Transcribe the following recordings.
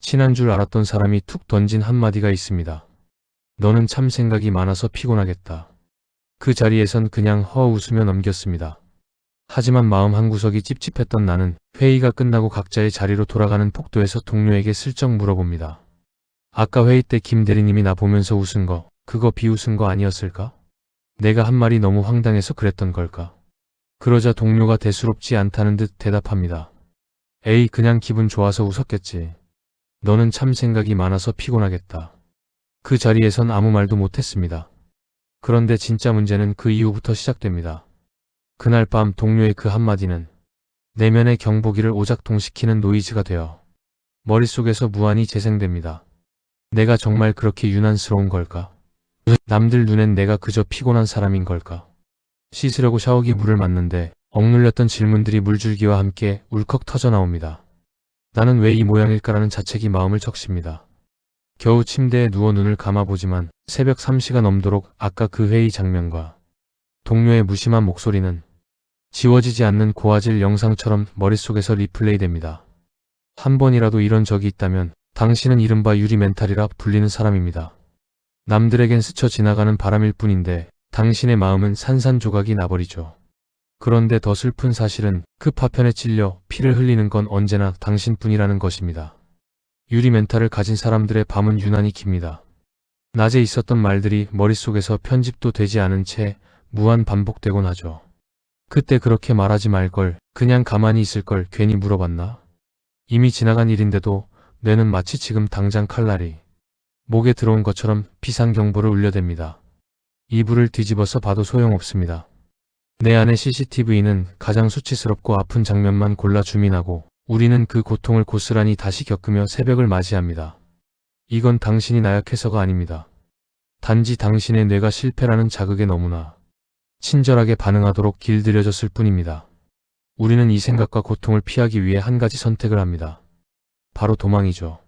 친한 줄 알았던 사람이 툭 던진 한마디가 있습니다. 너는 참 생각이 많아서 피곤하겠다. 그 자리에선 그냥 웃으며 넘겼습니다. 하지만 마음 한구석이 찝찝했던 나는 회의가 끝나고 각자의 자리로 돌아가는 폭도에서 동료에게 슬쩍 물어봅니다. 아까 회의 때 김 대리님이 나 보면서 웃은 거, 그거 비웃은 거 아니었을까? 내가 한 말이 너무 황당해서 그랬던 걸까? 그러자 동료가 대수롭지 않다는 듯 대답합니다. 에이, 그냥 기분 좋아서 웃었겠지. 너는 참 생각이 많아서 피곤하겠다. 그 자리에선 아무 말도 못했습니다. 그런데 진짜 문제는 그 이후부터 시작됩니다. 그날 밤 동료의 그 한마디는 내면의 경보기를 오작동시키는 노이즈가 되어 머릿속에서 무한히 재생됩니다. 내가 정말 그렇게 유난스러운 걸까? 남들 눈엔 내가 그저 피곤한 사람인 걸까? 씻으려고 샤워기 물을 맞는데 억눌렸던 질문들이 물줄기와 함께 울컥 터져 나옵니다. 나는 왜 이 모양일까라는 자책이 마음을 적십니다. 겨우 침대에 누워 눈을 감아보지만 새벽 3시가 넘도록 아까 그 회의 장면과 동료의 무심한 목소리는 지워지지 않는 고화질 영상처럼 머릿속에서 리플레이 됩니다. 한 번이라도 이런 적이 있다면 당신은 이른바 유리 멘탈이라 불리는 사람입니다. 남들에겐 스쳐 지나가는 바람일 뿐인데 당신의 마음은 산산조각이 나버리죠. 그런데 더 슬픈 사실은 그 파편에 찔려 피를 흘리는 건 언제나 당신뿐이라는 것입니다. 유리 멘탈을 가진 사람들의 밤은 유난히 깁니다. 낮에 있었던 말들이 머릿속에서 편집도 되지 않은 채 무한 반복되곤 하죠. 그때 그렇게 말하지 말걸, 그냥 가만히 있을걸 괜히 물어봤나? 이미 지나간 일인데도 뇌는 마치 지금 당장 칼날이 목에 들어온 것처럼 비상경보를 울려댑니다. 이불을 뒤집어서 봐도 소용없습니다. 내 안의 CCTV는 가장 수치스럽고 아픈 장면만 골라 주민하고 우리는 그 고통을 고스란히 다시 겪으며 새벽을 맞이합니다. 이건 당신이 나약해서가 아닙니다. 단지 당신의 뇌가 실패라는 자극에 너무나 친절하게 반응하도록 길들여졌을 뿐입니다. 우리는 이 생각과 고통을 피하기 위해 한 가지 선택을 합니다. 바로 도망이죠.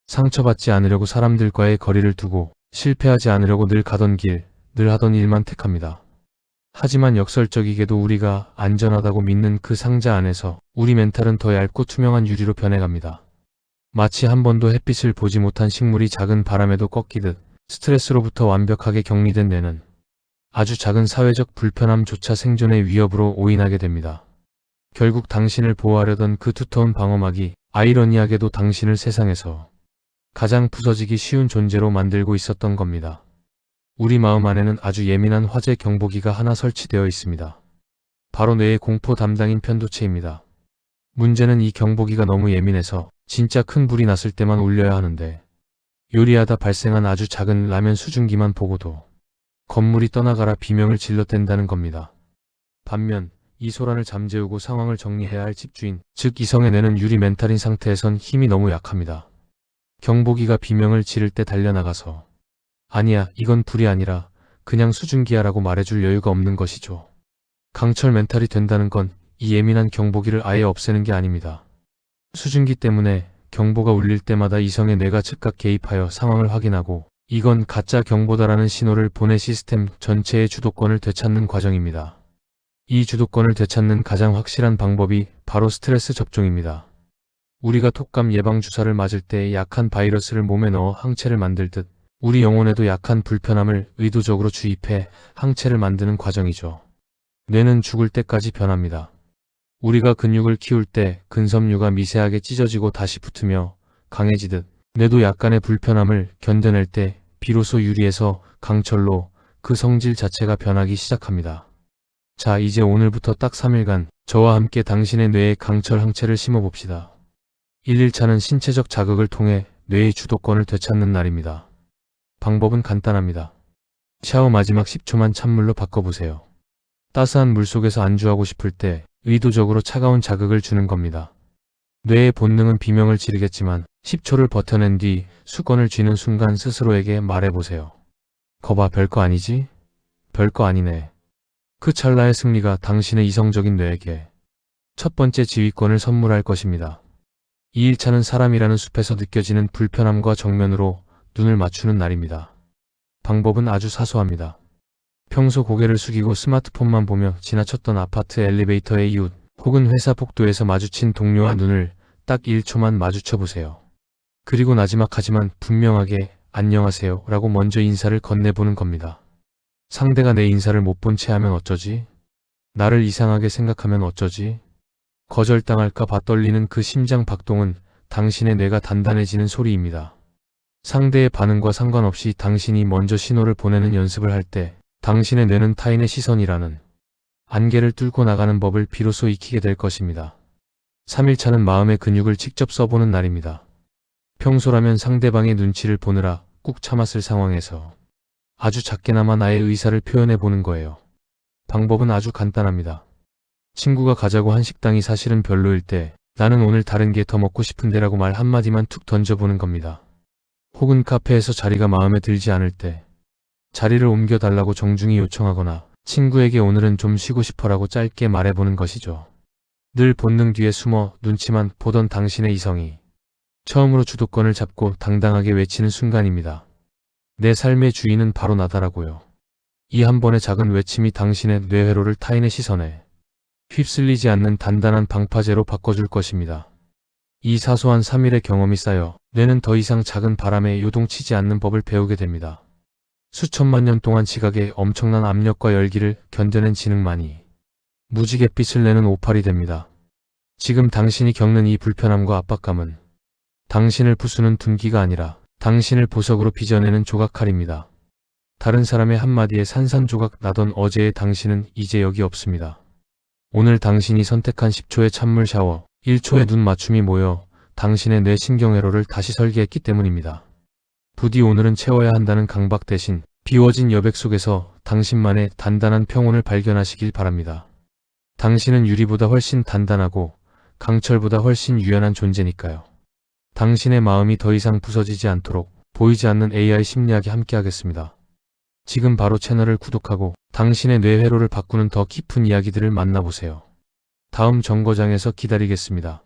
상처받지 않으려고 사람들과의 거리를 두고 실패하지 않으려고 늘 가던 길, 늘 하던 일만 택합니다. 하지만 역설적이게도 우리가 안전하다고 믿는 그 상자 안에서 우리 멘탈은 더 얇고 투명한 유리로 변해갑니다. 마치 한 번도 햇빛을 보지 못한 식물이 작은 바람에도 꺾이듯 스트레스로부터 완벽하게 격리된 뇌는 아주 작은 사회적 불편함조차 생존의 위협으로 오인하게 됩니다. 결국 당신을 보호하려던 그 두터운 방어막이 아이러니하게도 당신을 세상에서 가장 부서지기 쉬운 존재로 만들고 있었던 겁니다. 우리 마음 안에는 아주 예민한 화재 경보기가 하나 설치되어 있습니다. 바로 뇌의 공포 담당인 편도체입니다. 문제는 이 경보기가 너무 예민해서 진짜 큰 불이 났을 때만 울려야 하는데 요리하다 발생한 아주 작은 라면 수증기만 보고도 건물이 떠나가라 비명을 질러댄다는 겁니다. 반면 이 소란을 잠재우고 상황을 정리해야 할 집주인, 즉 이성의 뇌는 유리 멘탈인 상태에선 힘이 너무 약합니다. 경보기가 비명을 지를 때 달려나가서 아니야, 이건 불이 아니라 그냥 수증기야 라고 말해줄 여유가 없는 것이죠. 강철 멘탈이 된다는 건 이 예민한 경보기를 아예 없애는 게 아닙니다. 수증기 때문에 경보가 울릴 때마다 이성의 뇌가 즉각 개입하여 상황을 확인하고 이건 가짜 경보다라는 신호를 보내 시스템 전체의 주도권을 되찾는 과정입니다. 이 주도권을 되찾는 가장 확실한 방법이 바로 스트레스 접종입니다. 우리가 톡감 예방주사를 맞을 때 약한 바이러스를 몸에 넣어 항체를 만들듯 우리 영혼에도 약한 불편함을 의도적으로 주입해 항체를 만드는 과정이죠. 뇌는 죽을 때까지 변합니다. 우리가 근육을 키울 때 근섬유가 미세하게 찢어지고 다시 붙으며 강해지듯 뇌도 약간의 불편함을 견뎌낼 때 비로소 유리에서 강철로 그 성질 자체가 변하기 시작합니다. 자, 이제 오늘부터 딱 3일간 저와 함께 당신의 뇌에 강철 항체를 심어봅시다. 1일차는 신체적 자극을 통해 뇌의 주도권을 되찾는 날입니다. 방법은 간단합니다. 샤워 마지막 10초만 찬물로 바꿔보세요. 따스한 물속에서 안주하고 싶을 때 의도적으로 차가운 자극을 주는 겁니다. 뇌의 본능은 비명을 지르겠지만 10초를 버텨낸 뒤 수건을 쥐는 순간 스스로에게 말해보세요. 거봐, 별거 아니지? 별거 아니네. 그 찰나의 승리가 당신의 이성적인 뇌에게 첫 번째 지휘권을 선물할 것입니다. 2일차는 사람이라는 숲에서 느껴지는 불편함과 정면으로 눈을 맞추는 날입니다. 방법은 아주 사소합니다. 평소 고개를 숙이고 스마트폰만 보며 지나쳤던 아파트 엘리베이터의 이웃 혹은 회사 복도에서 마주친 동료와 눈을 딱 1초만 마주쳐 보세요. 그리고 나지막하지만 분명하게 안녕하세요 라고 먼저 인사를 건네보는 겁니다. 상대가 내 인사를 못 본 채 하면 어쩌지? 나를 이상하게 생각하면 어쩌지? 거절당할까 봐 떨리는 그 심장 박동은 당신의 뇌가 단단해지는 소리입니다. 상대의 반응과 상관없이 당신이 먼저 신호를 보내는 연습을 할 때 당신의 뇌는 타인의 시선이라는 안개를 뚫고 나가는 법을 비로소 익히게 될 것입니다. 3일차는 마음의 근육을 직접 써보는 날입니다. 평소라면 상대방의 눈치를 보느라 꾹 참았을 상황에서 아주 작게나마 나의 의사를 표현해 보는 거예요. 방법은 아주 간단합니다. 친구가 가자고 한 식당이 사실은 별로일 때 나는 오늘 다른 게 더 먹고 싶은데라고 말 한마디만 툭 던져보는 겁니다. 혹은 카페에서 자리가 마음에 들지 않을 때 자리를 옮겨달라고 정중히 요청하거나 친구에게 오늘은 좀 쉬고 싶어라고 짧게 말해보는 것이죠. 늘 본능 뒤에 숨어 눈치만 보던 당신의 이성이 처음으로 주도권을 잡고 당당하게 외치는 순간입니다. 내 삶의 주인은 바로 나다라고요. 이 한 번의 작은 외침이 당신의 뇌회로를 타인의 시선에 휩쓸리지 않는 단단한 방파제로 바꿔줄 것입니다. 이 사소한 3일의 경험이 쌓여 뇌는 더 이상 작은 바람에 요동치지 않는 법을 배우게 됩니다. 수천만 년 동안 지각의 엄청난 압력과 열기를 견뎌낸 지능만이 무지갯빛을 내는 오팔이 됩니다. 지금 당신이 겪는 이 불편함과 압박감은 당신을 부수는 둔기가 아니라 당신을 보석으로 빚어내는 조각칼입니다. 다른 사람의 한마디에 산산조각 나던 어제의 당신은 이제 여기 없습니다. 오늘 당신이 선택한 10초의 찬물 샤워, 1초의 눈 맞춤이 모여 당신의 뇌 신경회로를 다시 설계했기 때문입니다. 부디 오늘은 채워야 한다는 강박 대신 비워진 여백 속에서 당신만의 단단한 평온을 발견하시길 바랍니다. 당신은 유리보다 훨씬 단단하고 강철보다 훨씬 유연한 존재니까요. 당신의 마음이 더 이상 부서지지 않도록 보이지 않는 AI 심리학에 함께하겠습니다. 지금 바로 채널을 구독하고 당신의 뇌회로를 바꾸는 더 깊은 이야기들을 만나보세요. 다음 정거장에서 기다리겠습니다.